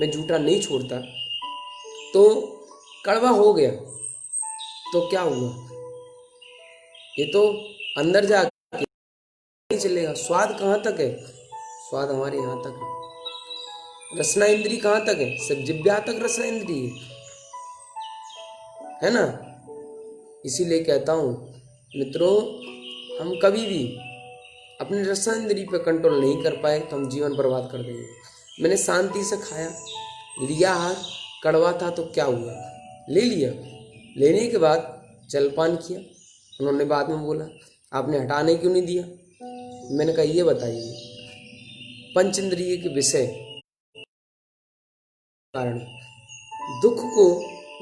मैं झूठा नहीं छोड़ता, तो कड़वा हो गया तो क्या हुआ? ये तो अंदर जा नहीं चलेगा। स्वाद कहाँ तक है? स्वाद हमारे यहाँ तक है। रसना इंद्री कहाँ तक है? सिर्फ जिह्वा तक रसना इंद्री है ना। इसीलिए कहता हूँ मित्रों, हम कभी भी अपनी रसना इंद्री पर कंट्रोल नहीं कर पाए तो हम जीवन बर्बाद कर देंगे। मैंने शांति से खाया, लिया आहार, कड़वा था तो क्या हुआ? ले लिया। लेने के बाद जलपान किया। उन्होंने बाद में बोला आपने हटाने क्यों नहीं दिया? मैंने कहा ये बताइए, पंच इंद्रिय के विषय कारण दुख को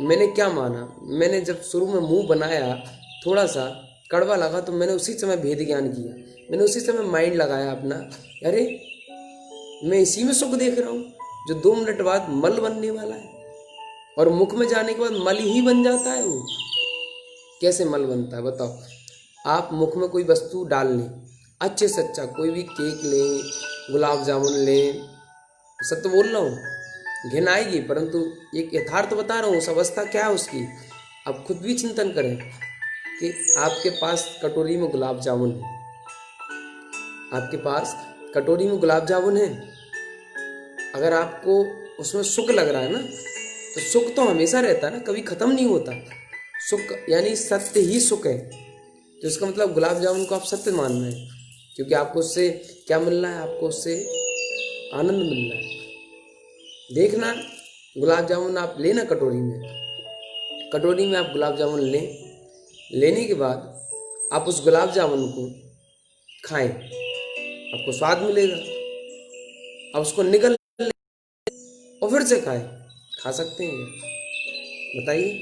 मैंने क्या माना? मैंने जब शुरू में मुंह बनाया, थोड़ा सा कड़वा लगा तो मैंने उसी समय भेद ज्ञान किया। मैंने उसी समय माइंड लगाया अपना, अरे मैं इसी में सुख देख रहा हूँ जो 2 मिनट बाद मल बनने वाला है, और मुख में जाने के बाद मल ही बन जाता है। वो कैसे मल बनता है बताओ? आप मुख में कोई वस्तु डाल लें, अच्छे से अच्छा कोई भी केक लें, गुलाब जामुन लें, सत्य तो बोल रहा हूँ, घिन आएगी, परंतु एक यथार्थ बता रहा हूँ, उस अवस्था क्या है उसकी। आप खुद भी चिंतन करें कि आपके पास कटोरी में गुलाब जामुन है, आपके पास कटोरी में गुलाब जामुन है, अगर आपको उसमें सुख लग रहा है ना, तो सुख तो हमेशा रहता है ना, कभी खत्म नहीं होता। सुख यानी सत्य ही सुख है। तो इसका मतलब गुलाब जामुन को आप सत्य मान रहे हैं, क्योंकि आपको उससे क्या मिल रहा है, आपको उससे आनंद मिल रहा है। देखना, गुलाब जामुन आप लेना कटोरी में आप गुलाब जामुन लें। लेने के बाद आप उस गुलाब जामुन को खाएं, आपको स्वाद मिलेगा। अब उसको निगल और फिर से खाएं। खा सकते हैं क्या? बताइए,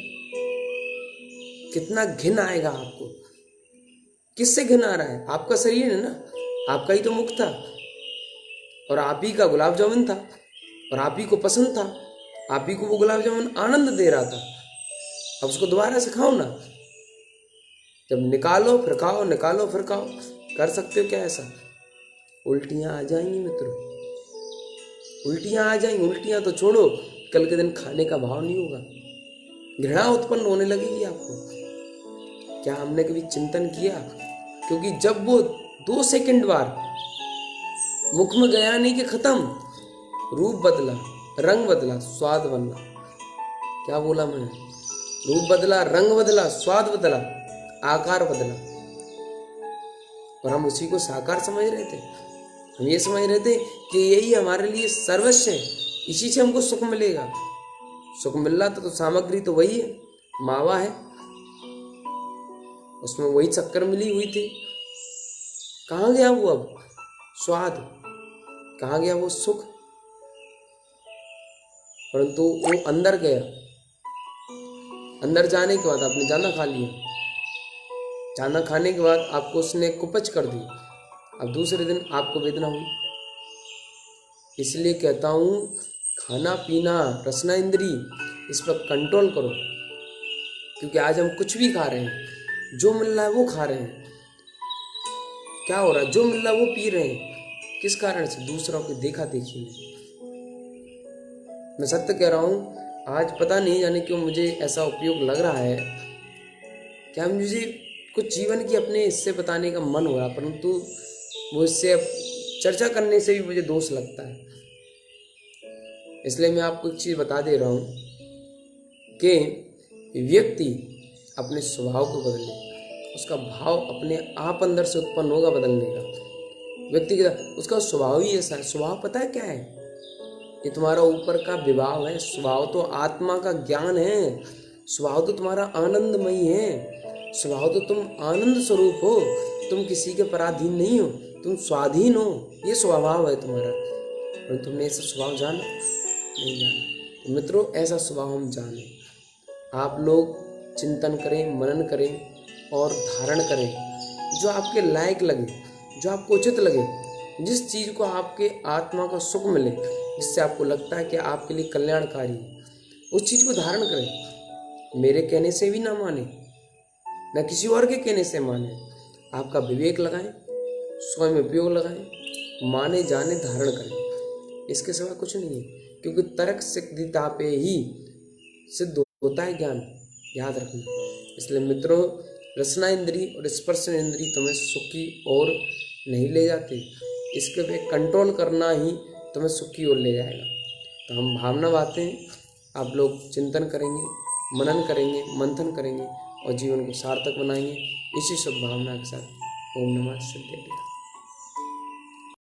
कितना घिन आएगा आपको। किससे घिन आ रहा है? आपका शरीर है ना, आपका ही तो मुख था, और आप ही का गुलाब जामुन था, और आप ही को पसंद था, आप ही को वो गुलाब जामुन आनंद दे रहा था। अब उसको दोबारा से खाओ ना। जब निकालो फिर खाओ, निकालो फिर खाओ। कर सकते हो क्या ऐसा? उल्टियां आ जाएंगी मित्रों, उल्टियां आ जाएंगी। उल्टियां तो छोड़ो, कल के दिन खाने का भाव नहीं होगा, घृणा उत्पन्न होने लगेगी आपको। क्या हमने कभी चिंतन किया? क्योंकि जब वो 2 सेकंड बार मुख में गया नहीं कि खत्म, रूप बदला, रंग बदला, स्वाद बनना। क्या बोला मैं? रूप बदला, रंग बदला, स्वाद बदला, आकार बदला। और हम उसी को साकार समझ रहे थे। हम ये समझ रहे थे कि यही हमारे लिए सर्वस्व है, इसी से हमको सुख मिलेगा। सुख मिल रहा था तो सामग्री तो वही है, मावा है, उसमें वही चक्कर मिली हुई थी। कहाँ गया वो अब स्वाद? कहाँ गया वो सुख? परंतु वो अंदर गया। अंदर जाने के बाद आपने जाना खा लिया। जाना खाने के बाद आपको उसने कुपच कर दी। अब दूसरे दिन आपको वेदना हुई। इसलिए कहता हूँ, खाना पीना, रसना इंद्री, इस पर कंट्रोल करो। क्योंकि आज हम कुछ भी खा रहे हैं, जो मिल रहा है वो खा रहे हैं। क्या हो रहा है? जो मिल रहा है वो पी रहे हैं। किस कारण से? दूसरों की देखा देखी में। मैं सत्य कह रहा हूँ, आज पता नहीं जाने क्यों मुझे ऐसा उपयोग लग रहा है, क्या मुझे कुछ जीवन की अपने हिस्से बताने का मन हो रहा, परंतु वो इससे अब चर्चा करने से भी मुझे दोष लगता है। इसलिए मैं आपको एक चीज बता दे रहा हूं कि व्यक्ति अपने स्वभाव को बदले, उसका भाव अपने आप अंदर से उत्पन्न होगा बदलने का। व्यक्ति का उसका स्वभाव ही ऐसा है। स्वभाव पता है क्या है? ये तुम्हारा ऊपर का विभाव है। स्वभाव तो आत्मा का ज्ञान है। स्वभाव तो तुम्हारा आनंदमयी है। स्वभाव तो तुम आनंद स्वरूप हो। तुम किसी के पराधीन नहीं हो, तुम स्वाधीन हो। ये स्वभाव है तुम्हारा। और तुमने ऐसा स्वभाव जाना नहीं जाना। तो मित्रों, ऐसा स्वभाव हम जाने। आप लोग चिंतन करें, मनन करें और धारण करें, जो आपके लायक लगे, जो आपको उचित लगे, जिस चीज को आपके आत्मा को सुख मिले, जिससे आपको लगता है कि आपके लिए कल्याणकारी है, उस चीज को धारण करें। मेरे कहने से भी ना माने, न किसी और के कहने से माने। आपका विवेक लगाएं, स्वयं उपयोग लगाएं, माने जाने धारण करें। इसके सिवा कुछ नहीं है। क्योंकि तर्क सिद्धिता पे ही सिद्ध होता है ज्ञान, याद रखना। इसलिए मित्रों, रसना इंद्री और स्पर्श इंद्री तुम्हें सुखी और नहीं ले जाते। इसके पे कंट्रोल करना ही तुम्हें सुख की ओर ले जाएगा। तो हम भावना बातें आप लोग चिंतन करेंगे, मनन करेंगे, मंथन करेंगे और जीवन को सार्थक बनाएंगे। इसी शुभ भावना के साथ ओम नमः सिद्धेश्वराय।